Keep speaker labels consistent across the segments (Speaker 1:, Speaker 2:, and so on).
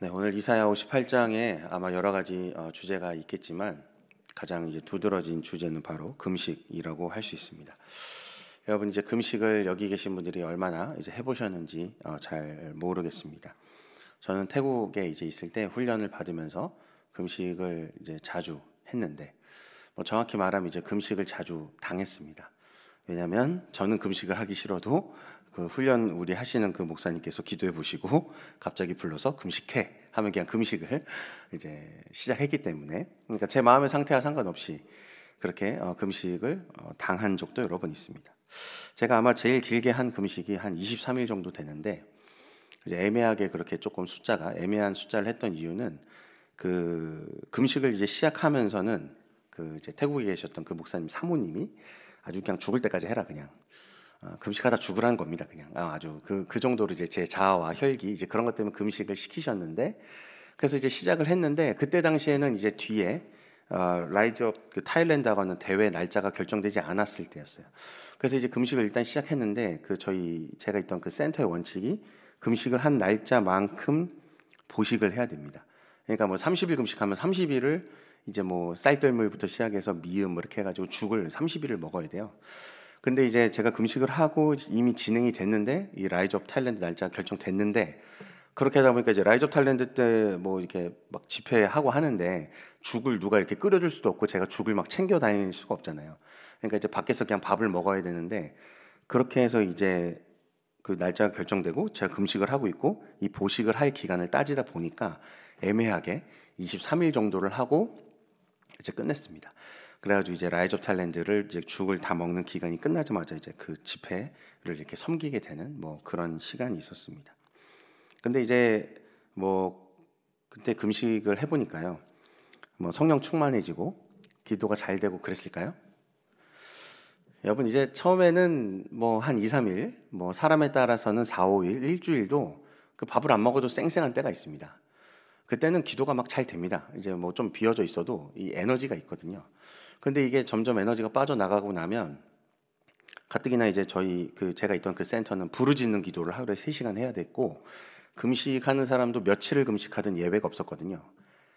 Speaker 1: 네, 오늘 이사야 58장에 아마 여러 가지 주제가 있겠지만 가장 이제 두드러진 주제는 바로 금식이라고 할 수 있습니다. 여러분 이제 금식을 여기 계신 분들이 얼마나 이제 해보셨는지 잘 모르겠습니다. 저는 태국에 이제 있을 때 훈련을 받으면서 금식을 이제 자주 했는데 정확히 말하면 이제 금식을 자주 당했습니다. 왜냐하면 저는 금식을 하기 싫어도 그 훈련 우리 하시는 그 목사님께서 기도해 보시고 갑자기 불러서 금식해 하면 그냥 금식을 이제 시작했기 때문에, 그러니까 제 마음의 상태와 상관없이 그렇게 금식을 당한 적도 여러 번 있습니다. 제가 아마 제일 길게 한 금식이 한 23일 정도 되는데, 이제 애매하게 그렇게 조금 숫자가 애매한 숫자를 했던 이유는 그 금식을 이제 시작하면서는 그 이제 태국에 계셨던 그 목사님 사모님이 아주 그냥 죽을 때까지 해라, 그냥 금식하다 죽으라는 겁니다. 그냥 아주 그 정도로 이제 제 자아와 혈기 이제 그런 것 때문에 금식을 시키셨는데, 그래서 이제 시작을 했는데 그때 당시에는 이제 뒤에 라이즈 업 그 타일랜드하고는 대회 날짜가 결정되지 않았을 때였어요. 그래서 이제 금식을 일단 시작했는데 제가 있던 그 센터의 원칙이 금식을 한 날짜만큼 보식을 해야 됩니다. 그러니까 뭐 30일 금식하면 30일을 이제 뭐 쌀뜨물부터 시작해서 미음 이렇게 해가지고 죽을 30일을 먹어야 돼요. 근데 이제 제가 금식을 하고 이미 진행이 됐는데 이 라이즈 업 타일랜드 날짜가 결정됐는데, 그렇게 하다 보니까 이제 라이즈 업 타일랜드 때 뭐 이렇게 막 집회하고 하는데 죽을 누가 이렇게 끓여줄 수도 없고 제가 죽을 막 챙겨 다닐 수가 없잖아요. 그러니까 이제 밖에서 그냥 밥을 먹어야 되는데, 그렇게 해서 이제 그 날짜가 결정되고 제가 금식을 하고 있고 이 보식을 할 기간을 따지다 보니까 애매하게 23일 정도를 하고 이제 끝냈습니다. 그래가지고 이제 라이즈 업 타일랜드를 이제 죽을 다 먹는 기간이 끝나자마자 이제 그 집회를 이렇게 섬기게 되는 뭐 그런 시간이 있었습니다. 근데 이제 뭐 그때 금식을 해보니까요, 뭐 성령 충만해지고 기도가 잘 되고 그랬을까요? 여러분 이제 처음에는 뭐 한 2, 3일, 뭐 사람에 따라서는 4, 5일, 일주일도 그 밥을 안 먹어도 쌩쌩한 때가 있습니다. 그때는 기도가 막 잘 됩니다. 이제 뭐 좀 비어져 있어도 이 에너지가 있거든요. 근데 이게 점점 에너지가 빠져나가고 나면 가뜩이나 이제 제가 있던 그 센터는 부르짖는 기도를 하루에 3시간 해야 됐고, 금식하는 사람도 며칠을 금식하든 예외가 없었거든요.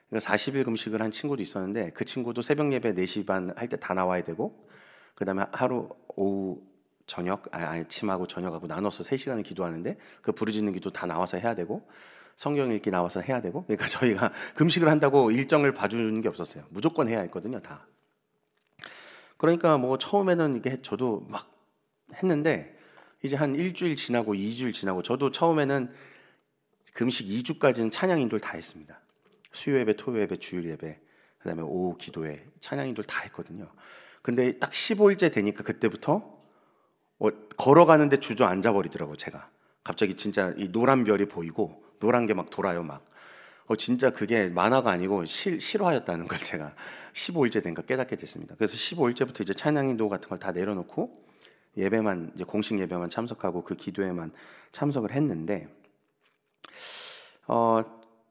Speaker 1: 그러니까 40일 금식을 한 친구도 있었는데 그 친구도 새벽 예배 4시 반 할 때 다 나와야 되고, 그다음에 하루 오후 저녁 아침하고 저녁하고 나눠서 3시간을 기도하는데 그 부르짖는 기도 다 나와서 해야 되고 성경 읽기 나와서 해야 되고, 그러니까 저희가 금식을 한다고 일정을 봐주는 게 없었어요. 무조건 해야 했거든요, 다. 그러니까 뭐 처음에는 이게 저도 막 했는데 이제 한 일주일 지나고 2주일 지나고, 저도 처음에는 금식 2주까지는 찬양 인도를 다 했습니다. 수요 예배, 토요 예배, 주일 예배, 그다음에 오후 기도회, 찬양 인도를 다 했거든요. 근데 딱 15일째 되니까 그때부터 걸어가는데 주저앉아 버리더라고요. 제가 갑자기 진짜 이 노란 별이 보이고 노란 게 막 돌아요. 막 진짜 그게 만화가 아니고 실화였다는 걸 제가 15일째 되니까 깨닫게 됐습니다. 그래서 15일째부터 이제 찬양인도 같은 걸 다 내려놓고 예배만, 이제 공식 예배만 참석하고 그 기도에만 참석을 했는데,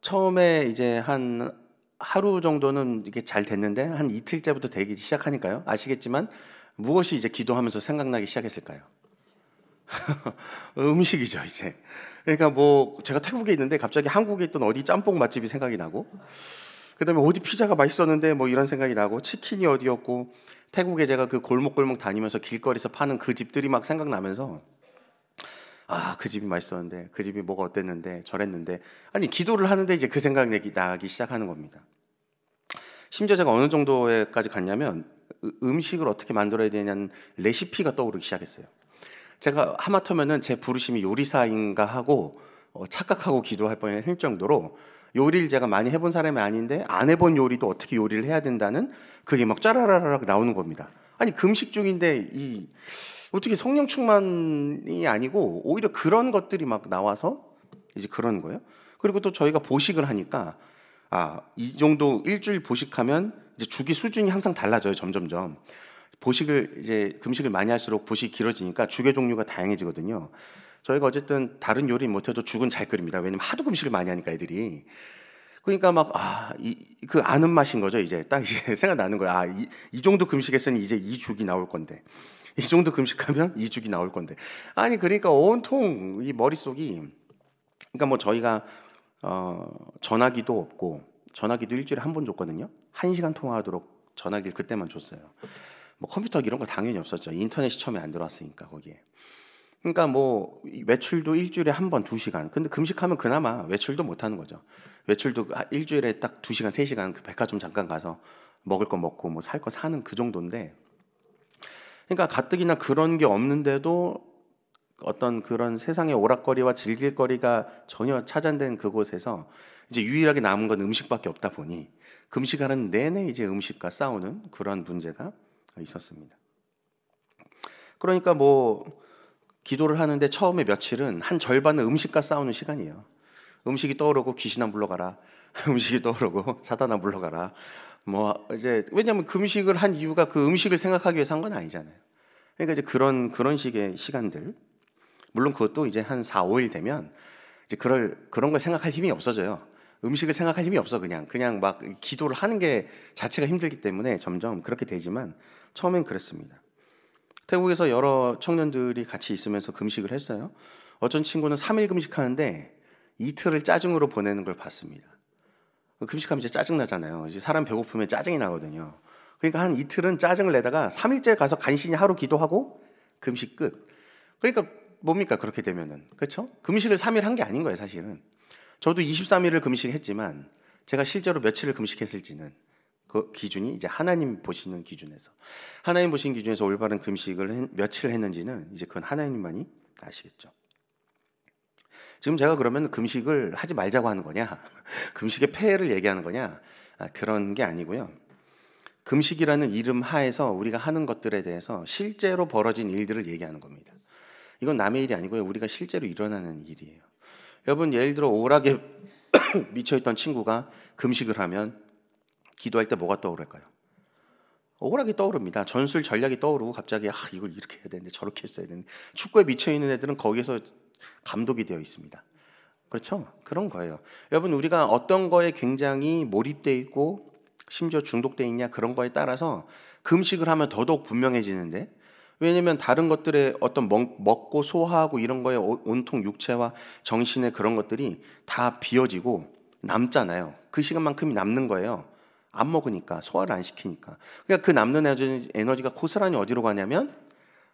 Speaker 1: 처음에 이제 한 하루 정도는 이게 잘 됐는데 한 이틀째부터 되기 시작하니까요, 아시겠지만 무엇이 이제 기도하면서 생각나기 시작했을까요? 음식이죠, 이제. 그러니까 뭐 제가 태국에 있는데 갑자기 한국에 있던 어디 짬뽕 맛집이 생각이 나고, 그다음에 어디 피자가 맛있었는데 뭐 이런 생각이 나고, 치킨이 어디였고, 태국에 제가 그 골목골목 다니면서 길거리에서 파는 그 집들이 막 생각나면서, 그 집이 맛있었는데 그 집이 뭐가 어땠는데 저랬는데, 아니 기도를 하는데 이제 그 생각이 나기 시작하는 겁니다. 심지어 제가 어느 정도에까지 갔냐면 음식을 어떻게 만들어야 되냐는 레시피가 떠오르기 시작했어요. 제가 하마터면은 제 부르심이 요리사인가 하고 착각하고 기도할 뻔할 정도로 요리를 제가 많이 해본 사람이 아닌데 안 해본 요리도 어떻게 요리를 해야 된다는 그게 막 짜라라락 나오는 겁니다. 아니 금식 중인데 어떻게 성령 충만이 아니고 오히려 그런 것들이 막 나와서 이제 그런 거예요. 그리고 또 저희가 보식을 하니까 이 정도 일주일 보식하면 이제 주기 수준이 항상 달라져요. 점점점 이제 금식을 많이 할수록 보식이 길어지니까 죽의 종류가 다양해지거든요. 저희가 어쨌든 다른 요리 못해도 죽은 잘 끓입니다. 왜냐면 하도 금식을 많이 하니까 애들이. 그러니까 막 그 아는 맛인 거죠. 이제 딱 이제 생각나는 거야. 이 정도 금식했으니 이제 이 죽이 나올 건데, 이 정도 금식하면 이 죽이 나올 건데. 아니 그러니까 온통 이 머릿속이, 그러니까 뭐 저희가 전화기도 없고, 전화기도 일주일에 한 번 줬거든요. 1시간 통화하도록 전화기를 그때만 줬어요. 뭐 컴퓨터 이런 거 당연히 없었죠. 인터넷이 처음에 안 들어왔으니까 거기에. 그러니까 뭐 외출도 일주일에 한 번 2시간. 근데 금식하면 그나마 외출도 못 하는 거죠. 외출도 일주일에 딱 2시간, 3시간 그 백화점 잠깐 가서 먹을 거 먹고 뭐 살 거 사는 그 정도인데, 그러니까 가뜩이나 그런 게 없는데도 어떤 그런 세상의 오락거리와 즐길 거리가 전혀 차단된 그곳에서 이제 유일하게 남은 건 음식밖에 없다 보니 금식하는 내내 이제 음식과 싸우는 그런 문제가 있었습니다. 그러니까 뭐 기도를 하는데 처음에 며칠은 한 절반은 음식과 싸우는 시간이에요. 음식이 떠오르고 귀신아 물러가라. 음식이 떠오르고 사단아 물러가라. 뭐 이제 왜냐하면 금식을 한 이유가 그 음식을 생각하기 위해서 한 건 아니잖아요. 그러니까 이제 그런 식의 시간들. 물론 그것도 이제 한 4, 5일 되면 이제 그런 걸 생각할 힘이 없어져요. 음식을 생각할 힘이 없어. 그냥 막 기도를 하는 게 자체가 힘들기 때문에 점점 그렇게 되지만 처음엔 그랬습니다. 태국에서 여러 청년들이 같이 있으면서 금식을 했어요. 어떤 친구는 3일 금식하는데 이틀을 짜증으로 보내는 걸 봤습니다. 금식하면 이제 짜증 나잖아요. 이제 사람 배고프면 짜증이 나거든요. 그러니까 한 이틀은 짜증을 내다가 3일째 가서 간신히 하루 기도하고 금식 끝. 그러니까 뭡니까 그렇게 되면은, 그렇죠? 금식을 3일 한 게 아닌 거예요 사실은. 저도 23일을 금식했지만 제가 실제로 며칠을 금식했을지는 그 기준이 이제 하나님 보시는 기준에서, 하나님 보시는 기준에서 올바른 금식을 며칠 했는지는 이제 그건 하나님만이 아시겠죠. 지금 제가 그러면 금식을 하지 말자고 하는 거냐, 금식의 폐해를 얘기하는 거냐, 그런 게 아니고요. 금식이라는 이름 하에서 우리가 하는 것들에 대해서 실제로 벌어진 일들을 얘기하는 겁니다. 이건 남의 일이 아니고요, 우리가 실제로 일어나는 일이에요. 여러분, 예를 들어 오락에 미쳐있던 친구가 금식을 하면 기도할 때 뭐가 떠오를까요? 오락이 떠오릅니다. 전술 전략이 떠오르고 갑자기 이걸 이렇게 해야 되는데 저렇게 했어야 되는데. 축구에 미쳐있는 애들은 거기에서 감독이 되어 있습니다. 그렇죠? 그런 거예요. 여러분, 우리가 어떤 거에 굉장히 몰입되어 있고 심지어 중독되어 있냐, 그런 거에 따라서 금식을 하면 더더욱 분명해지는데, 왜냐면 다른 것들의 어떤 먹고 소화하고 이런 거에 온통 육체와 정신의 그런 것들이 다 비어지고 남잖아요. 그 시간만큼이 남는 거예요. 안 먹으니까, 소화를 안 시키니까. 그러니까 그 남는 에너지가 고스란히 어디로 가냐면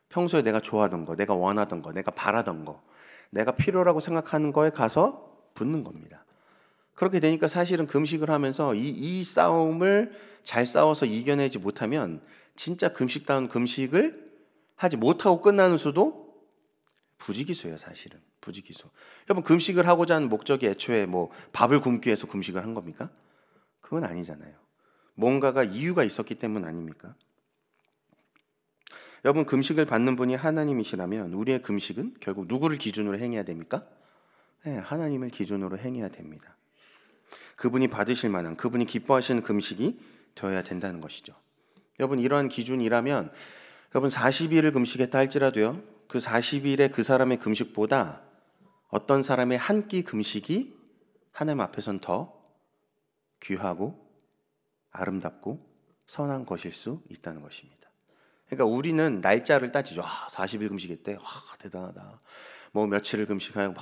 Speaker 1: 평소에 내가 좋아하던 거, 내가 원하던 거, 내가 바라던 거, 내가 필요라고 생각하는 거에 가서 붙는 겁니다. 그렇게 되니까 사실은 금식을 하면서 이 싸움을 잘 싸워서 이겨내지 못하면 진짜 금식다운 금식을 하지 못하고 끝나는 수도 부지기수예요. 사실은 부지기수. 여러분, 금식을 하고자 하는 목적이 애초에 뭐 밥을 굶기 위해서 금식을 한 겁니까? 그건 아니잖아요. 뭔가가 이유가 있었기 때문 아닙니까? 여러분, 금식을 받는 분이 하나님이시라면 우리의 금식은 결국 누구를 기준으로 행해야 됩니까? 네, 하나님을 기준으로 행해야 됩니다. 그분이 받으실 만한, 그분이 기뻐하시는 금식이 되어야 된다는 것이죠. 여러분, 이러한 기준이라면 여러분 40일을 금식했다 할지라도요, 그 40일의 그 사람의 금식보다 어떤 사람의 한 끼 금식이 하나님 앞에선 더 귀하고 아름답고 선한 것일 수 있다는 것입니다. 그러니까 우리는 날짜를 따지죠. 40일 금식했대. 대단하다. 뭐 며칠을 금식하고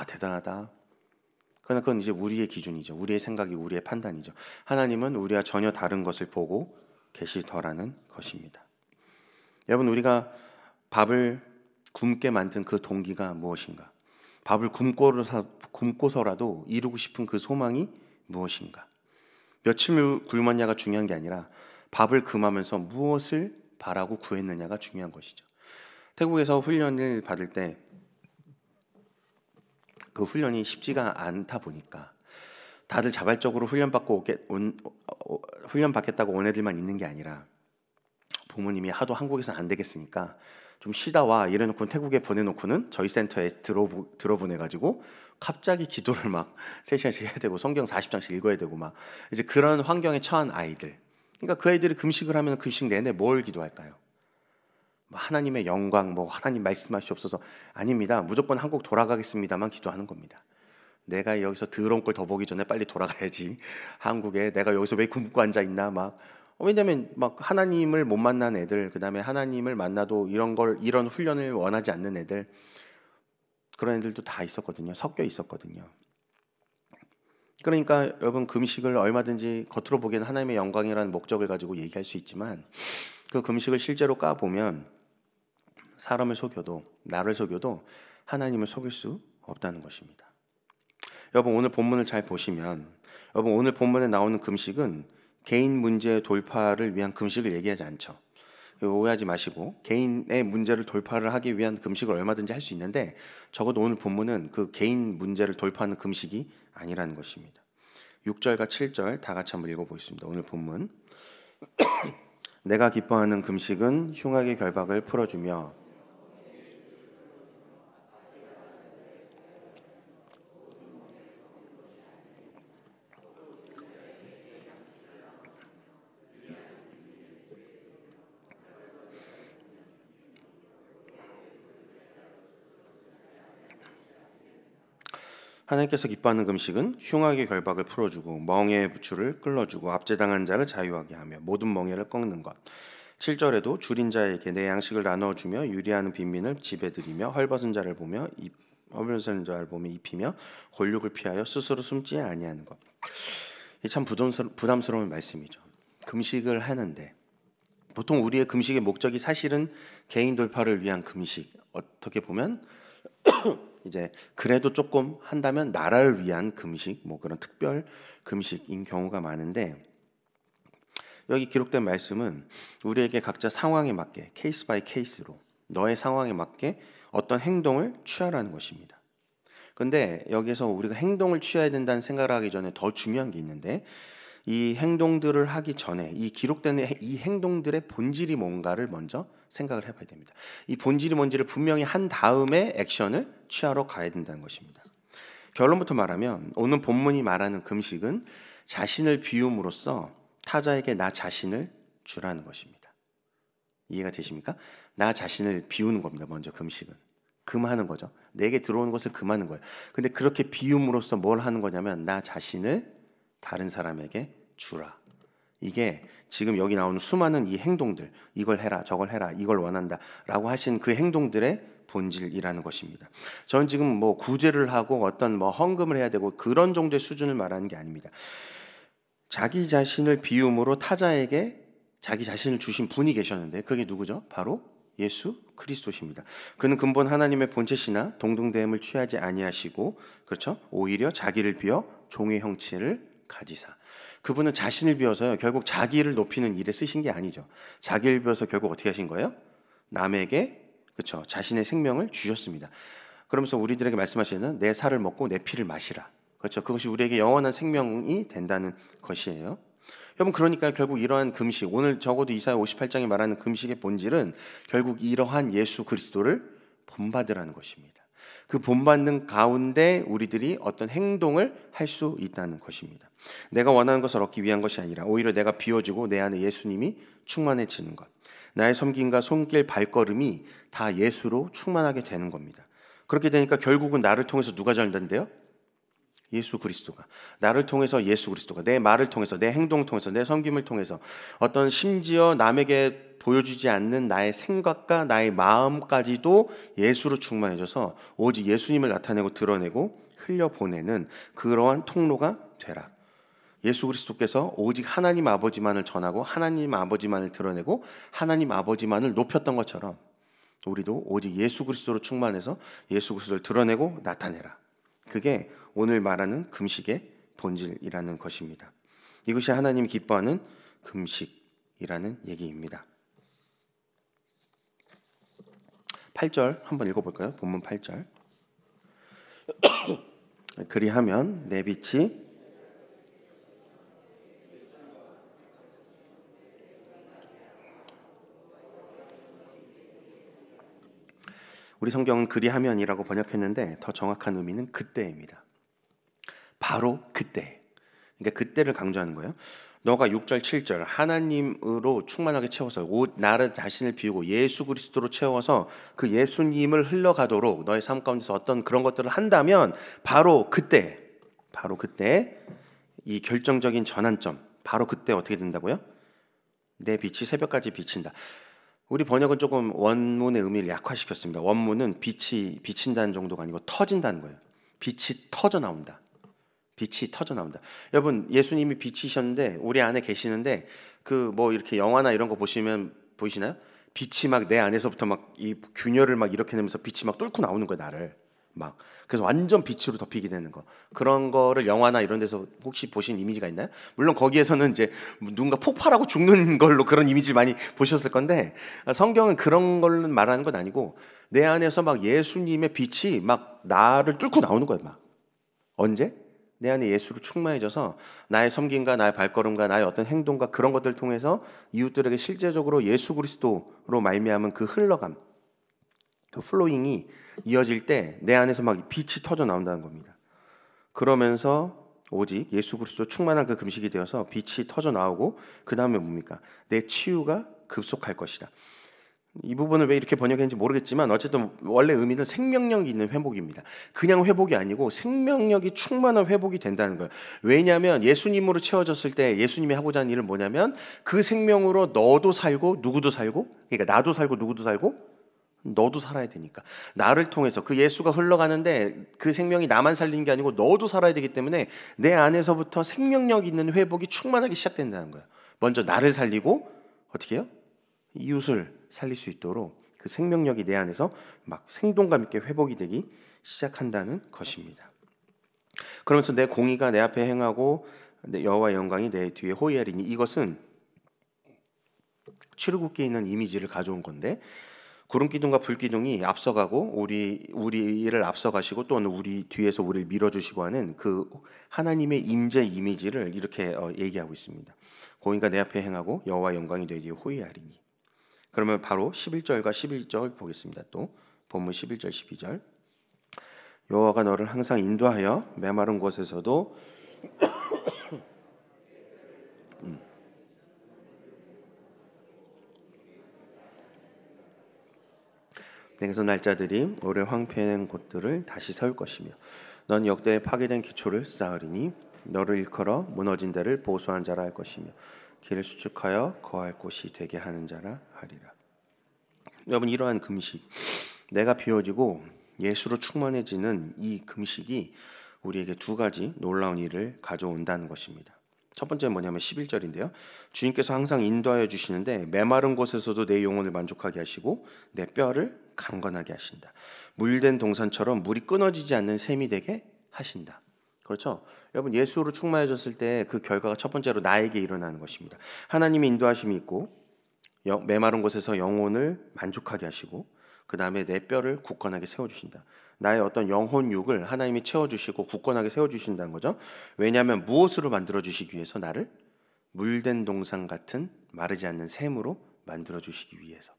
Speaker 1: 대단하다. 그러나 그건 이제 우리의 기준이죠. 우리의 생각이, 우리의 판단이죠. 하나님은 우리와 전혀 다른 것을 보고 계시더라는 것입니다. 여러분, 우리가 밥을 굶게 만든 그 동기가 무엇인가? 밥을 굶고서라도 이루고 싶은 그 소망이 무엇인가? 며칠 굶었냐가 중요한 게 아니라 밥을 금하면서 무엇을 바라고 구했느냐가 중요한 것이죠. 태국에서 훈련을 받을 때 그 훈련이 쉽지가 않다 보니까 다들 자발적으로 훈련 받겠다고 온 애들만 있는 게 아니라 부모님이 하도 한국에서는 안 되겠으니까 좀 쉬다 와 이래놓고 태국에 보내놓고는 저희 센터에 들어보내가지고 갑자기 기도를 막 3시간씩 해야 되고 성경 40장씩 읽어야 되고 막 이제 그런 환경에 처한 아이들. 그러니까 그 아이들이 금식을 하면 금식 내내 뭘 기도할까요? 하나님의 영광, 하나님 말씀하시옵소서. 아닙니다. 무조건 한국 돌아가겠습니다만 기도하는 겁니다. 내가 여기서 더러운 걸 더 보기 전에 빨리 돌아가야지. 한국에 내가 여기서 왜 굶고 앉아 있나 막. 왜냐면 하나님을 못 만난 애들, 그다음에 하나님을 만나도 이런 훈련을 원하지 않는 애들, 그런 애들도 다 있었거든요. 섞여 있었거든요. 그러니까 여러분, 금식을 얼마든지 겉으로 보기에는 하나님의 영광이라는 목적을 가지고 얘기할 수 있지만 그 금식을 실제로 까보면 사람을 속여도, 나를 속여도 하나님을 속일 수 없다는 것입니다. 여러분, 오늘 본문을 잘 보시면, 여러분, 오늘 본문에 나오는 금식은 개인 문제 돌파를 위한 금식을 얘기하지 않죠. 오해하지 마시고, 개인의 문제를 돌파를 하기 위한 금식을 얼마든지 할 수 있는데 적어도 오늘 본문은 그 개인 문제를 돌파하는 금식이 아니라는 것입니다. 6절과 7절 다 같이 한번 읽어보겠습니다. 오늘 본문. 내가 기뻐하는 금식은 흉악의 결박을 풀어주며 하나님께서 기뻐하는 금식은 흉악의 결박을 풀어주고 멍에의 부추를 끌어주고 압제당한 자를 자유하게 하며 모든 멍에를 꺾는 것. 7절에도 줄인 자에게 내 양식을 나눠주며 유리하는 빈민을 집에 들이며 헐벗은 자를 보며 입히며 골육을 피하여 스스로 숨지 아니하는 것. 이 참 부담스러운 말씀이죠. 금식을 하는데 보통 우리의 금식의 목적이 사실은 개인 돌파를 위한 금식. 어떻게 보면 이제 그래도 조금 한다면 나라를 위한 금식, 뭐 그런 특별 금식인 경우가 많은데, 여기 기록된 말씀은 우리에게 각자 상황에 맞게 케이스 바이 케이스로 너의 상황에 맞게 어떤 행동을 취하라는 것입니다. 그런데 여기서 우리가 행동을 취해야 된다는 생각을 하기 전에 더 중요한 게 있는데, 이 행동들을 하기 전에 이 기록된 이 행동들의 본질이 뭔가를 먼저 생각을 해봐야 됩니다. 이 본질이 뭔지를 분명히 한 다음에 액션을 취하러 가야 된다는 것입니다. 결론부터 말하면 오늘 본문이 말하는 금식은 자신을 비움으로써 타자에게 나 자신을 주라는 것입니다. 이해가 되십니까? 나 자신을 비우는 겁니다. 먼저 금식은 금하는 거죠. 내게 들어오는 것을 금하는 거예요. 근데 그렇게 비움으로써 뭘 하는 거냐면 나 자신을 다른 사람에게 주라. 이게 지금 여기 나오는 수많은 이 행동들, 이걸 해라, 저걸 해라, 이걸 원한다 라고 하신 그 행동들의 본질이라는 것입니다. 저는 지금 뭐 구제를 하고 어떤 뭐 헌금을 해야 되고 그런 정도의 수준을 말하는 게 아닙니다. 자기 자신을 비움으로 타자에게 자기 자신을 주신 분이 계셨는데 그게 누구죠? 바로 예수 그리스도십니다. 그는 근본 하나님의 본체시나 동등됨을 취하지 아니하시고, 그렇죠? 오히려 자기를 비어 종의 형체를 가지사. 그분은 자신을 비워서요, 결국 자기를 높이는 일에 쓰신 게 아니죠. 자기를 비워서 결국 어떻게 하신 거예요? 남에게, 그렇죠, 자신의 생명을 주셨습니다. 그러면서 우리들에게 말씀하시는 내 살을 먹고 내 피를 마시라. 그렇죠. 그것이 우리에게 영원한 생명이 된다는 것이에요. 여러분, 그러니까 결국 이러한 금식, 오늘 적어도 이사야 58장이 말하는 금식의 본질은 결국 이러한 예수 그리스도를 본받으라는 것입니다. 그 본받는 가운데 우리들이 어떤 행동을 할 수 있다는 것입니다. 내가 원하는 것을 얻기 위한 것이 아니라 오히려 내가 비워지고 내 안에 예수님이 충만해지는 것, 나의 섬김과 손길 발걸음이 다 예수로 충만하게 되는 겁니다. 그렇게 되니까 결국은 나를 통해서 누가 전된대요? 예수 그리스도가. 나를 통해서 예수 그리스도가, 내 말을 통해서, 내 행동을 통해서, 내 섬김을 통해서, 어떤 심지어 남에게 보여주지 않는 나의 생각과 나의 마음까지도 예수로 충만해져서 오직 예수님을 나타내고 드러내고 흘려보내는 그러한 통로가 되라. 예수 그리스도께서 오직 하나님 아버지만을 전하고 하나님 아버지만을 드러내고 하나님 아버지만을 높였던 것처럼 우리도 오직 예수 그리스도로 충만해서 예수 그리스도를 드러내고 나타내라. 그게 오늘 말하는 금식의 본질이라는 것입니다. 이것이 하나님이 기뻐하는 금식이라는 얘기입니다. 8절 한번 읽어볼까요? 본문 8절. 그리하면 내 빛이 우리 성경은 그리하면이라고 번역했는데 더 정확한 의미는 그때입니다. 바로 그때. 그러니까 그때를 강조하는 거예요. 너가 6절 7절 하나님으로 충만하게 채워서 나를 자신을 비우고 예수 그리스도로 채워서 그 예수님을 흘러가도록 너의 삶 가운데서 어떤 그런 것들을 한다면 바로 그때 이 결정적인 전환점, 바로 그때 어떻게 된다고요? 내 빛이 새벽까지 비친다. 우리 번역은 조금 원문의 의미를 약화시켰습니다. 원문은 빛이 비친다는 정도가 아니고 터진다는 거예요. 빛이 터져 나온다. 빛이 터져 나온다. 여러분, 예수님이 빛이셨는데 우리 안에 계시는데 그 뭐 이렇게 영화나 이런 거 보시면 보이시나요? 빛이 막 내 안에서부터 막 이 균열을 막 이렇게 내면서 빛이 막 뚫고 나오는 거야, 나를. 막 그래서 완전 빛으로 덮이게 되는 거. 그런 거를 영화나 이런 데서 혹시 보신 이미지가 있나요? 물론 거기에서는 이제 누군가 폭발하고 죽는 걸로 그런 이미지를 많이 보셨을 건데, 성경은 그런 걸 말하는 건 아니고 내 안에서 막 예수님의 빛이 막 나를 뚫고 나오는 거예요. 막 언제? 내 안에 예수로 충만해져서 나의 섬김과 나의 발걸음과 나의 어떤 행동과 그런 것들을 통해서 이웃들에게 실제적으로 예수 그리스도로 말미암은 그 흘러감, 그 플로잉이 이어질 때 내 안에서 막 빛이 터져 나온다는 겁니다. 그러면서 오직 예수 그리스도 충만한 그 금식이 되어서 빛이 터져 나오고 그 다음에 뭡니까? 내 치유가 급속할 것이다. 이 부분을 왜 이렇게 번역했는지 모르겠지만 어쨌든 원래 의미는 생명력이 있는 회복입니다. 그냥 회복이 아니고 생명력이 충만한 회복이 된다는 거예요. 왜냐하면 예수님으로 채워졌을 때 예수님이 하고자 하는 일은 뭐냐면 그 생명으로 너도 살고 누구도 살고, 그러니까 나도 살고 누구도 살고 너도 살아야 되니까 나를 통해서 그 예수가 흘러가는데 그 생명이 나만 살리는 게 아니고 너도 살아야 되기 때문에 내 안에서부터 생명력 있는 회복이 충만하게 시작된다는 거예요. 먼저 나를 살리고 어떻게 해요? 이웃을 살릴 수 있도록 그 생명력이 내 안에서 막 생동감 있게 회복이 되기 시작한다는 것입니다. 그러면서 내 공의가 내 앞에 행하고 여호와의 영광이 내 뒤에 호위하리니, 이것은 출애굽기에 있는 이미지를 가져온 건데 구름 기둥과 불 기둥이 앞서가고 우리를 앞서가시고 또 우리 뒤에서 우리를 밀어주시고 하는 그 하나님의 임재 이미지를 이렇게 얘기하고 있습니다. 공의가 내 앞에 행하고 여호와의 영광이 내 뒤에 호위하리니. 그러면 바로 11절과 11절 보겠습니다. 또 본문 11절 12절. 여호와가 너를 항상 인도하여 메마른 곳에서도 내게서 날짜들이 오래 황폐한 곳들을 다시 세울 것이며 넌 역대에 파괴된 기초를 쌓으리니 너를 일컬어 무너진 데를 보수한 자라 할 것이며 길을 수축하여 거할 곳이 되게 하는 자라 하리라. 여러분, 이러한 금식, 내가 비워지고 예수로 충만해지는 이 금식이 우리에게 두 가지 놀라운 일을 가져온다는 것입니다. 첫 번째는 뭐냐면 11절인데요. 주님께서 항상 인도하여 주시는데 메마른 곳에서도 내 영혼을 만족하게 하시고 내 뼈를 강건하게 하신다. 물된 동산처럼 물이 끊어지지 않는 샘이 되게 하신다. 그렇죠? 여러분, 예수로 충만해졌을 때 그 결과가 첫 번째로 나에게 일어나는 것입니다. 하나님의 인도하심이 있고 메마른 곳에서 영혼을 만족하게 하시고 그 다음에 내 뼈를 굳건하게 세워주신다. 나의 어떤 영혼육을 하나님이 채워주시고 굳건하게 세워주신다는 거죠. 왜냐하면 무엇으로 만들어주시기 위해서? 나를 물된 동산 같은 마르지 않는 샘으로 만들어주시기 위해서.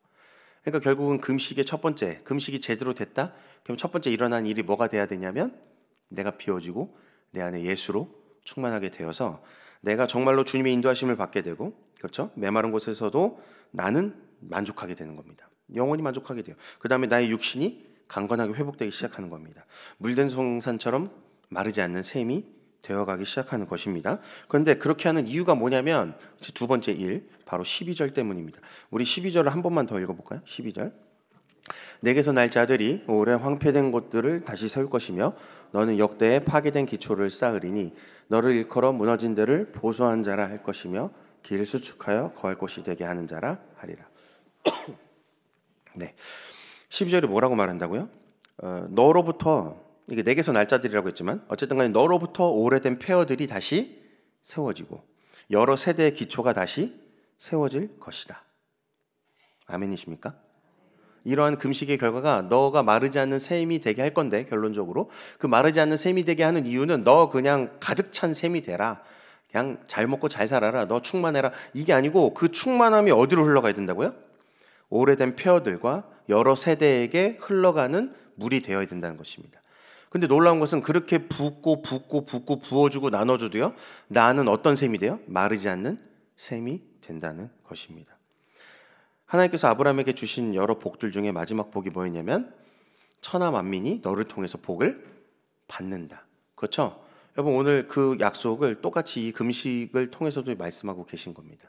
Speaker 1: 그러니까 결국은 금식의 첫 번째, 금식이 제대로 됐다? 그럼 첫 번째 일어난 일이 뭐가 돼야 되냐면 내가 비워지고 내 안에 예수로 충만하게 되어서 내가 정말로 주님의 인도하심을 받게 되고, 그렇죠? 메마른 곳에서도 나는 만족하게 되는 겁니다. 영원히 만족하게 돼요. 그 다음에 나의 육신이 강건하게 회복되기 시작하는 겁니다. 물된 동산처럼 마르지 않는 샘이 되어가기 시작하는 것입니다. 그런데 그렇게 하는 이유가 뭐냐면 두 번째 일, 바로 12절 때문입니다. 우리 12절을 한 번만 더 읽어볼까요? 12절. 내게서 날 자들이 오래 황폐된 곳들을 다시 세울 것이며 너는 역대에 파괴된 기초를 쌓으리니 너를 일컬어 무너진 데를 보수한 자라 할 것이며 길을 수축하여 거할 곳이 되게 하는 자라 하리라. 네, 12절이 뭐라고 말한다고요? 너로부터, 이게 내게서 날짜들이라고 했지만 어쨌든 간에 너로부터 오래된 폐허들이 다시 세워지고 여러 세대의 기초가 다시 세워질 것이다. 아멘이십니까? 이러한 금식의 결과가 너가 마르지 않는 샘이 되게 할 건데, 결론적으로 그 마르지 않는 샘이 되게 하는 이유는 너 그냥 가득 찬 샘이 되라, 그냥 잘 먹고 잘 살아라, 너 충만해라, 이게 아니고 그 충만함이 어디로 흘러가야 된다고요? 오래된 폐허들과 여러 세대에게 흘러가는 물이 되어야 된다는 것입니다. 근데 놀라운 것은 그렇게 붓고 부어주고 나눠줘도요, 나는 어떤 셈이 돼요? 마르지 않는 셈이 된다는 것입니다. 하나님께서 아브라함에게 주신 여러 복들 중에 마지막 복이 뭐였냐면 천하 만민이 너를 통해서 복을 받는다. 그렇죠? 여러분, 오늘 그 약속을 똑같이 이 금식을 통해서도 말씀하고 계신 겁니다.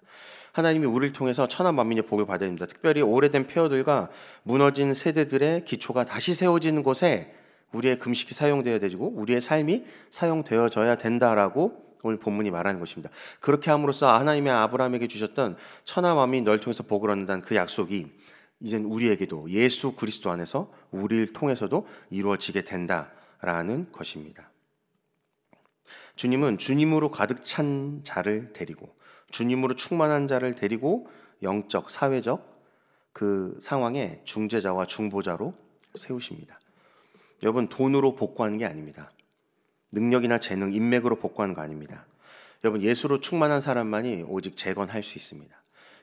Speaker 1: 하나님이 우리를 통해서 천하 만민의 복을 받아야 됩니다. 특별히 오래된 폐허들과 무너진 세대들의 기초가 다시 세워지는 곳에 우리의 금식이 사용되어야 되고 우리의 삶이 사용되어져야 된다라고 오늘 본문이 말하는 것입니다. 그렇게 함으로써 하나님의 아브라함에게 주셨던 천하 만민이 널 통해서 복을 얻는다는 그 약속이 이젠 우리에게도 예수 그리스도 안에서 우리를 통해서도 이루어지게 된다라는 것입니다. 주님은 주님으로 가득 찬 자를 데리고 주님으로 충만한 자를 데리고 영적, 사회적 그 상황에 중재자와 중보자로 세우십니다. 여러분, 돈으로 복구하는 게 아닙니다. 능력이나 재능, 인맥으로 복구하는 거 아닙니다. 여러분, 예수로 충만한 사람만이 오직 재건할 수 있습니다.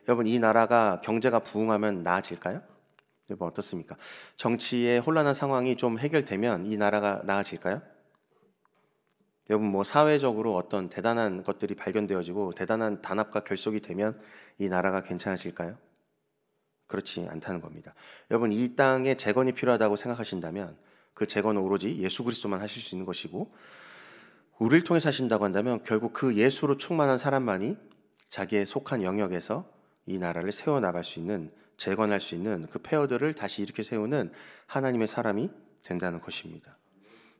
Speaker 1: 여러분, 이 나라가 경제가 부흥하면 나아질까요? 여러분, 어떻습니까? 정치의 혼란한 상황이 좀 해결되면 이 나라가 나아질까요? 여러분, 뭐 사회적으로 어떤 대단한 것들이 발견되어지고 대단한 단합과 결속이 되면 이 나라가 괜찮아질까요? 그렇지 않다는 겁니다. 여러분, 이 땅에 재건이 필요하다고 생각하신다면 그 재건은 오로지 예수 그리스도만 하실 수 있는 것이고, 우리를 통해서 하신다고 한다면 결국 그 예수로 충만한 사람만이 자기의 속한 영역에서 이 나라를 세워나갈 수 있는, 재건할 수 있는 그 폐허들을 다시 일으켜 세우는 하나님의 사람이 된다는 것입니다.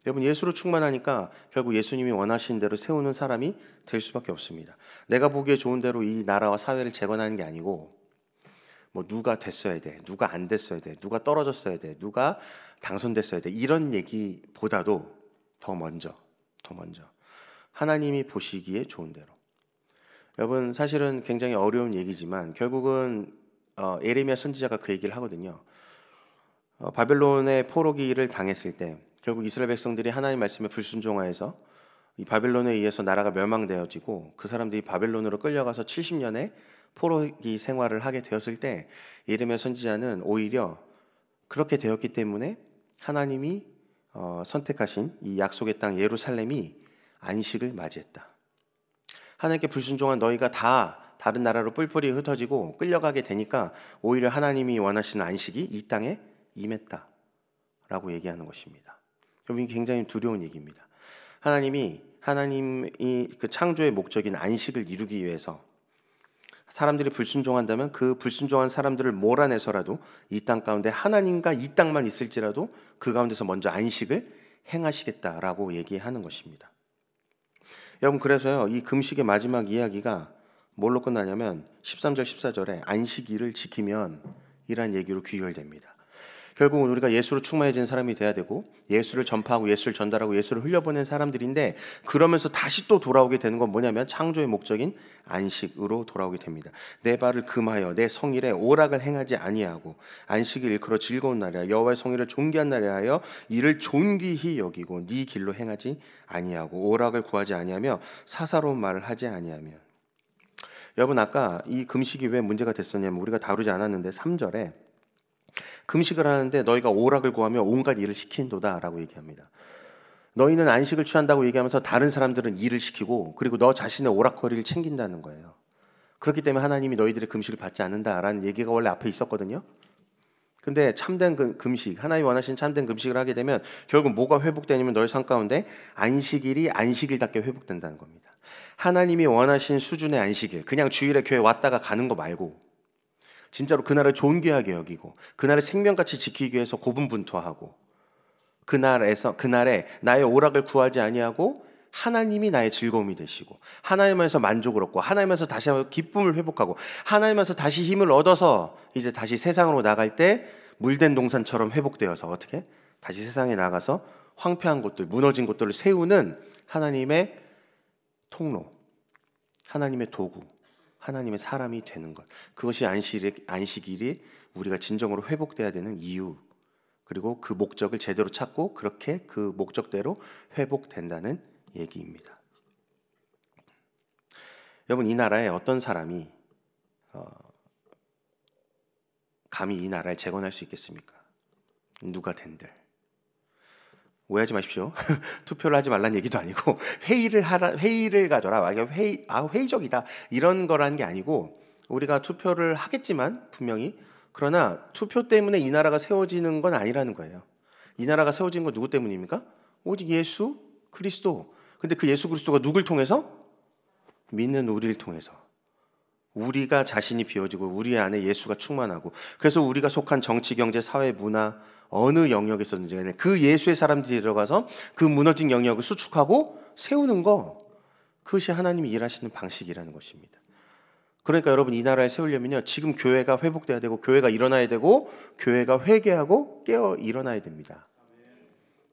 Speaker 1: 여러분, 예수로 충만하니까 결국 예수님이 원하시는 대로 세우는 사람이 될 수밖에 없습니다. 내가 보기에 좋은 대로 이 나라와 사회를 재건하는 게 아니고 뭐 누가 됐어야 돼, 누가 안 됐어야 돼, 누가 떨어졌어야 돼, 누가 당선됐어야 돼, 이런 얘기보다도 더 먼저 하나님이 보시기에 좋은 대로. 여러분, 사실은 굉장히 어려운 얘기지만 결국은 예레미야 선지자가 그 얘기를 하거든요. 바벨론의 포로기를 당했을 때 결국 이스라엘 백성들이 하나님 말씀에 불순종하여서 이 바벨론에 의해서 나라가 멸망되어지고 그 사람들이 바벨론으로 끌려가서 70년의 포로기 생활을 하게 되었을 때 예레미야 선지자는 오히려 그렇게 되었기 때문에 하나님이 선택하신 이 약속의 땅 예루살렘이 안식을 맞이했다. 하나님께 불순종한 너희가 다 다른 나라로 뿔뿔이 흩어지고 끌려가게 되니까 오히려 하나님이 원하시는 안식이 이 땅에 임했다라고 얘기하는 것입니다. 여러분, 굉장히 두려운 얘기입니다. 하나님이 그 창조의 목적인 안식을 이루기 위해서 사람들이 불순종한다면 그 불순종한 사람들을 몰아내서라도 이 땅 가운데 하나님과 이 땅만 있을지라도 그 가운데서 먼저 안식을 행하시겠다라고 얘기하는 것입니다. 여러분, 그래서요, 이 금식의 마지막 이야기가 뭘로 끝나냐면 13절 14절에 안식일을 지키면 이란 얘기로 귀결됩니다. 결국은 우리가 예수로 충만해진 사람이 돼야 되고 예수를 전파하고 예수를 전달하고 예수를 흘려보낸 사람들인데, 그러면서 다시 또 돌아오게 되는 건 뭐냐면 창조의 목적인 안식으로 돌아오게 됩니다. 내 발을 금하여 내 성일에 오락을 행하지 아니하고 안식일 일컬어 즐거운 날이라 여호와의 성일을 존귀한 날이라 하여 이를 존귀히 여기고 네 길로 행하지 아니하고 오락을 구하지 아니하며 사사로운 말을 하지 아니하며. 여러분, 아까 이 금식이 왜 문제가 됐었냐면 우리가 다루지 않았는데 3절에 금식을 하는데 너희가 오락을 구하며 온갖 일을 시킨도다 라고 얘기합니다. 너희는 안식을 취한다고 얘기하면서 다른 사람들은 일을 시키고 그리고 너 자신의 오락거리를 챙긴다는 거예요. 그렇기 때문에 하나님이 너희들의 금식을 받지 않는다라는 얘기가 원래 앞에 있었거든요. 근데 참된 금식, 하나님이 원하시는 참된 금식을 하게 되면 결국 뭐가 회복되냐면 너희 삶 가운데 안식일이 안식일답게 회복된다는 겁니다. 하나님이 원하신 수준의 안식일, 그냥 주일에 교회 왔다가 가는 거 말고 진짜로 그날을 존귀하게 여기고 그날을 생명같이 지키기 위해서 고분분투하고 그날에 나의 오락을 구하지 아니하고 하나님이 나의 즐거움이 되시고 하나님에서 만족을 얻고 하나님에서 다시 한번 기쁨을 회복하고 하나님에서 다시 힘을 얻어서 이제 다시 세상으로 나갈 때 물된 동산처럼 회복되어서 어떻게 다시 세상에 나가서 황폐한 곳들, 무너진 곳들을 세우는 하나님의 통로, 하나님의 도구, 하나님의 사람이 되는 것, 그것이 안식일이 우리가 진정으로 회복돼야 되는 이유, 그리고 그 목적을 제대로 찾고 그렇게 그 목적대로 회복된다는 얘기입니다. 여러분, 이 나라에 어떤 사람이 감히 이 나라를 재건할 수 있겠습니까? 누가 된들. 오해하지 마십시오. 투표를 하지 말란 얘기도 아니고 회의를 가져라. 회의적이다 이런 거라는 게 아니고, 우리가 투표를 하겠지만 분명히, 그러나 투표 때문에 이 나라가 세워지는 건 아니라는 거예요. 이 나라가 세워진 건 누구 때문입니까? 오직 예수 그리스도. 근데 그 예수 그리스도가 누굴 통해서? 믿는 우리를 통해서. 우리가 자신이 비워지고 우리 안에 예수가 충만하고, 그래서 우리가 속한 정치, 경제, 사회, 문화, 어느 영역에서든지 간에 그 예수의 사람들이 들어가서 그 무너진 영역을 수축하고 세우는 거, 그것이 하나님이 일하시는 방식이라는 것입니다. 그러니까 여러분, 이 나라를 세우려면요, 지금 교회가 회복돼야 되고 교회가 일어나야 되고 교회가 회개하고 깨어 일어나야 됩니다.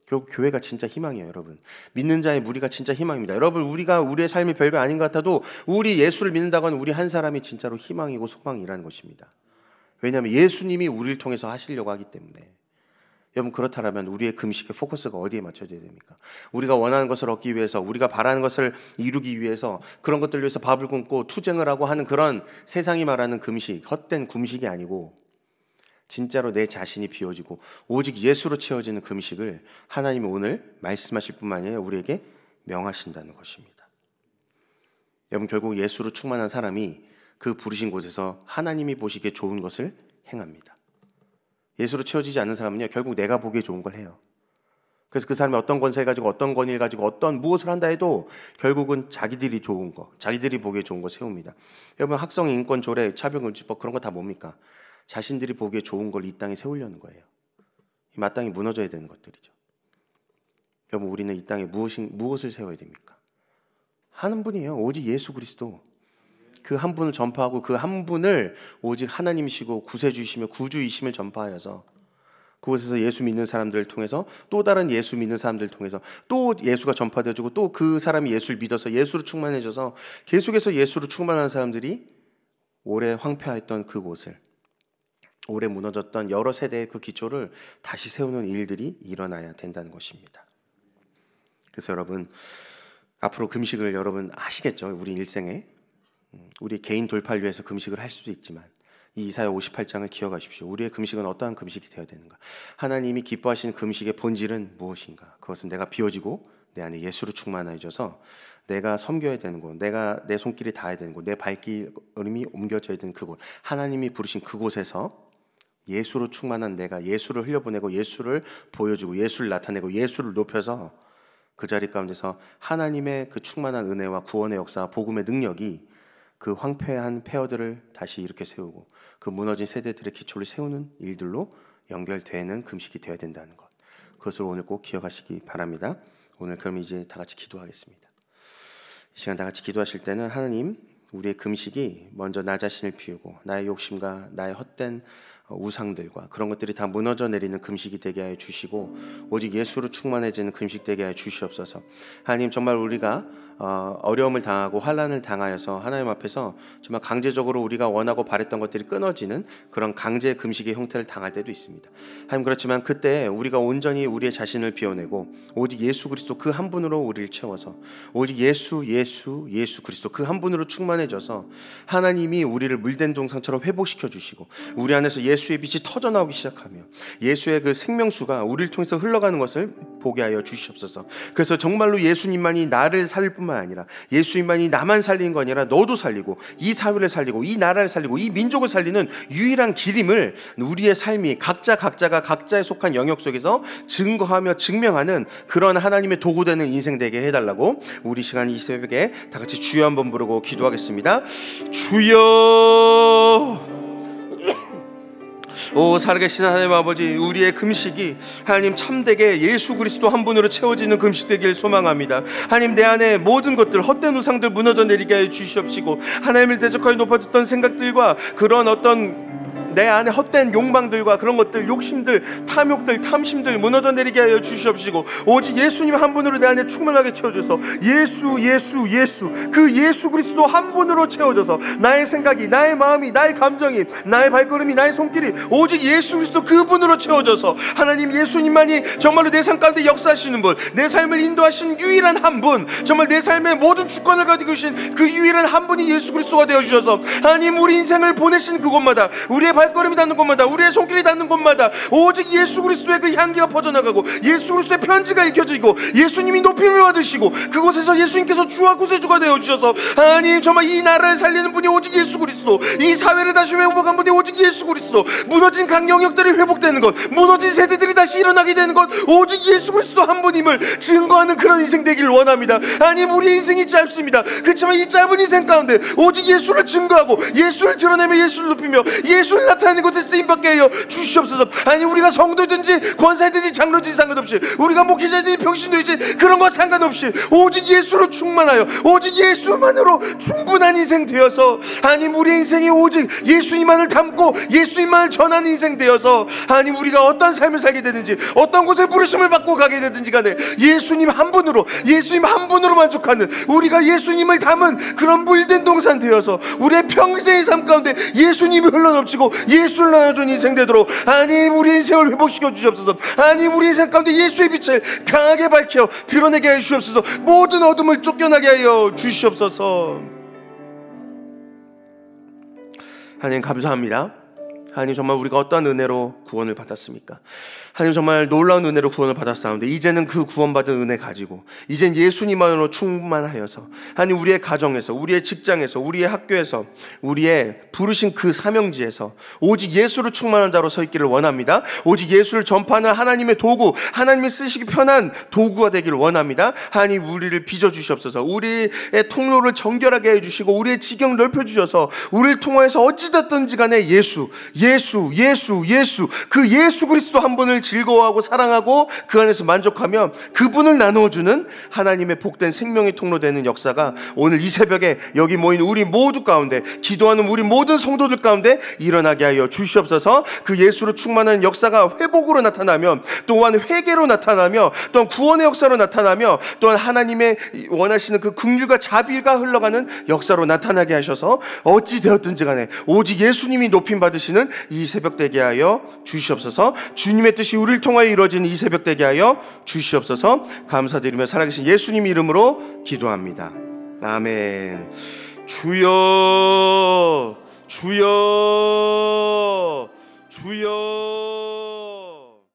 Speaker 1: 결국 교회가 진짜 희망이에요, 여러분. 믿는 자의 무리가 진짜 희망입니다. 여러분, 우리가 우리의 삶이 별거 아닌 것 같아도 우리 예수를 믿는다고 하는 우리 한 사람이 진짜로 희망이고 소망이라는 것입니다. 왜냐하면 예수님이 우리를 통해서 하시려고 하기 때문에. 여러분, 그렇다면 우리의 금식의 포커스가 어디에 맞춰져야 됩니까? 우리가 원하는 것을 얻기 위해서, 우리가 바라는 것을 이루기 위해서, 그런 것들을 위해서 밥을 굶고 투쟁을 하고 하는 그런 세상이 말하는 금식, 헛된 금식이 아니고 진짜로 내 자신이 비워지고 오직 예수로 채워지는 금식을 하나님이 오늘 말씀하실 뿐만 아니라 우리에게 명하신다는 것입니다. 여러분, 결국 예수로 충만한 사람이 그 부르신 곳에서 하나님이 보시기에 좋은 것을 행합니다. 예수로 채워지지 않는 사람은요, 결국 내가 보기에 좋은 걸 해요. 그래서 그 사람이 어떤 권세 가지고 어떤 권위를 가지고 어떤 무엇을 한다 해도 결국은 자기들이 좋은 거, 자기들이 보기에 좋은 거 세웁니다. 여러분, 학성, 인권, 조례, 차별금지법 그런 거 다 뭡니까? 자신들이 보기에 좋은 걸 이 땅에 세우려는 거예요. 이 마땅히 무너져야 되는 것들이죠. 여러분, 우리는 이 땅에 무엇을 세워야 됩니까? 한 분이에요. 오직 예수 그리스도. 그 한 분을 전파하고 그 한 분을 오직 하나님이시고 구세주이시며 구주이심을 전파하여서 그곳에서 예수 믿는 사람들을 통해서 또 다른 예수 믿는 사람들을 통해서 또 예수가 전파되어지고 또 그 사람이 예수를 믿어서 예수로 충만해져서 계속해서 예수로 충만한 사람들이 오래 황폐했던 그곳을, 오래 무너졌던 여러 세대의 그 기초를 다시 세우는 일들이 일어나야 된다는 것입니다. 그래서 여러분, 앞으로 금식을 여러분 아시겠죠? 우리 일생에 우리 개인 돌파를 위해서 금식을 할 수도 있지만 이 이사야 58장을 기억하십시오. 우리의 금식은 어떠한 금식이 되어야 되는가? 하나님이 기뻐하시는 금식의 본질은 무엇인가? 그것은 내가 비워지고 내 안에 예수로 충만해져서 내가 섬겨야 되는 곳, 내가 내 손길이 닿아야 되는 곳, 내 발걸음이 옮겨져야 되는 그곳, 하나님이 부르신 그곳에서 예수로 충만한 내가 예수를 흘려보내고 예수를 보여주고 예수를 나타내고 예수를 높여서 그 자리 가운데서 하나님의 그 충만한 은혜와 구원의 역사와 복음의 능력이 그 황폐한 폐허들을 다시 이렇게 세우고 그 무너진 세대들의 기초를 세우는 일들로 연결되는 금식이 되어야 된다는 것, 그것을 오늘 꼭 기억하시기 바랍니다. 오늘 그럼 이제 다 같이 기도하겠습니다. 이 시간 다 같이 기도하실 때는 하나님, 우리의 금식이 먼저 나 자신을 비우고 나의 욕심과 나의 헛된 우상들과 그런 것들이 다 무너져 내리는 금식이 되게 하여 주시고 오직 예수로 충만해지는 금식 되게 하여 주시옵소서. 하나님, 정말 우리가 어려움을 당하고 환난을 당하여서 하나님 앞에서 정말 강제적으로 우리가 원하고 바랬던 것들이 끊어지는 그런 강제 금식의 형태를 당할 때도 있습니다. 하나님, 그렇지만 그때 우리가 온전히 우리의 자신을 비워내고 오직 예수 그리스도 그 한 분으로 우리를 채워서 오직 예수 그리스도 그 한 분으로 충만해져서 하나님이 우리를 물된 동상처럼 회복시켜 주시고 우리 안에서 예수의 빛이 터져나오기 시작하며 예수의 그 생명수가 우리를 통해서 흘러가는 것을 보게 하여 주시옵소서. 그래서 정말로 예수님만이 나를 살릴 뿐만 아니라 예수님만이 나만 살리는 거 아니라 너도 살리고 이 사회를 살리고 이 나라를 살리고 이 민족을 살리는 유일한 길임을 우리의 삶이 각자가 각자에 속한 영역 속에서 증거하며 증명하는 그런 하나님의 도구되는 인생 되게 해달라고 우리 시간 이 새벽에 다 같이 주여 한번 부르고 기도하겠습니다. 주여. 오 살아계신 하나님 아버지, 우리의 금식이 하나님 참되게 예수 그리스도 한 분으로 채워지는 금식 되길 소망합니다. 하나님, 내 안에 모든 것들, 헛된 우상들 무너져 내리게 하여 주시옵시고 하나님을 대적하여 높아졌던 생각들과 그런 어떤 내 안에 헛된 욕망들과 그런 것들, 욕심들, 탐욕들, 탐심들 무너져 내리게 하여 주시옵시고 오직 예수님 한 분으로 내 안에 충만하게 채워줘서 예수 그 예수 그리스도 한 분으로 채워져서 나의 생각이, 나의 마음이, 나의 감정이, 나의 발걸음이, 나의 손길이 오직 예수 그리스도 그 분으로 채워져서 하나님, 예수님만이 정말로 내 삶 가운데 역사하시는 분, 내 삶을 인도하시는 유일한 한 분, 정말 내 삶의 모든 주권을 가지고 계신 그 유일한 한 분이 예수 그리스도가 되어주셔서 하나님, 우리 인생을 보내신 그곳마다, 우리의 발걸음이 닿는 곳마다, 우리의 손길이 닿는 곳마다 오직 예수 그리스도의 그 향기가 퍼져나가고 예수 그리스도의 편지가 읽혀지고 예수님이 높임을 받으시고 그곳에서 예수님께서 주와 구세주가 되어주셔서 하나님, 정말 이 나라를 살리는 분이 오직 예수 그리스도, 이 사회를 다시 회복한 분이 오직 예수 그리스도, 무너진 각 영역들이 회복되는 것, 무너진 세대들이 다시 일어나게 되는 것 오직 예수 그리스도 한 분임을 증거하는 그런 인생 되기를 원합니다. 하나님, 우리의 인생이 짧습니다. 그렇지만 이 짧은 인생 가운데 오직 예수를 증거하고 예수를 드러내며 예수를 높이며 예수를 나타나는 곳에 쓰임받게 하여 주시옵소서. 아니 우리가 성도든지 권사든지 장로든지 상관없이, 우리가 목회자든지 병신도든지 그런 거 상관없이 오직 예수로 충만하여 오직 예수만으로 충분한 인생 되어서, 아니 우리의 인생이 오직 예수님만을 담고 예수님만을 전하는 인생 되어서, 아니 우리가 어떤 삶을 살게 되든지 어떤 곳에 부르심을 받고 가게 되든지 간에 예수님 한 분으로 만족하는, 우리가 예수님을 담은 그런 물된 동산 되어서 우리의 평생의 삶 가운데 예수님이 흘러넘치고 예수를 나눠준 인생 되도록, 아니 우리 인생을 회복시켜 주시옵소서. 아니 우리 인생 가운데 예수의 빛을 강하게 밝혀 드러내게 해 주시옵소서. 모든 어둠을 쫓겨나게 하여 주시옵소서. 하나님 감사합니다. 하나님 정말 우리가 어떠한 은혜로 구원을 받았습니까? 하나님 정말 놀라운 은혜로 구원을 받았사온데, 이제는 그 구원받은 은혜 가지고 이젠 예수님만으로 충만하여서 하나님 우리의 가정에서, 우리의 직장에서, 우리의 학교에서, 우리의 부르신 그 사명지에서 오직 예수로 충만한 자로 서 있기를 원합니다. 오직 예수를 전파하는 하나님의 도구, 하나님이 쓰시기 편한 도구가 되기를 원합니다. 하나님 우리를 빚어주시옵소서. 우리의 통로를 정결하게 해주시고 우리의 지경을 넓혀주셔서 우리를 통하여서 어찌됐든지 간에 예수 그 예수 그리스도 한 분을 즐거워하고 사랑하고 그 안에서 만족하며 그분을 나누어주는 하나님의 복된 생명의 통로 되는 역사가 오늘 이 새벽에 여기 모인 우리 모두 가운데, 기도하는 우리 모든 성도들 가운데 일어나게 하여 주시옵소서. 그 예수로 충만한 역사가 회복으로 나타나며, 또한 회개로 나타나며, 또한 구원의 역사로 나타나며, 또한 하나님의 원하시는 그 긍휼과 자비가 흘러가는 역사로 나타나게 하셔서 어찌 되었든지 간에 오직 예수님이 높임 받으시는 이 새벽 되게 하여 주시옵소서. 주님의 뜻이 우리를 통하여 이루어지는 이 새벽 되게 하여 주시옵소서. 감사드리며 살아계신 예수님 이름으로 기도합니다. 아멘. 주여 주여 주여.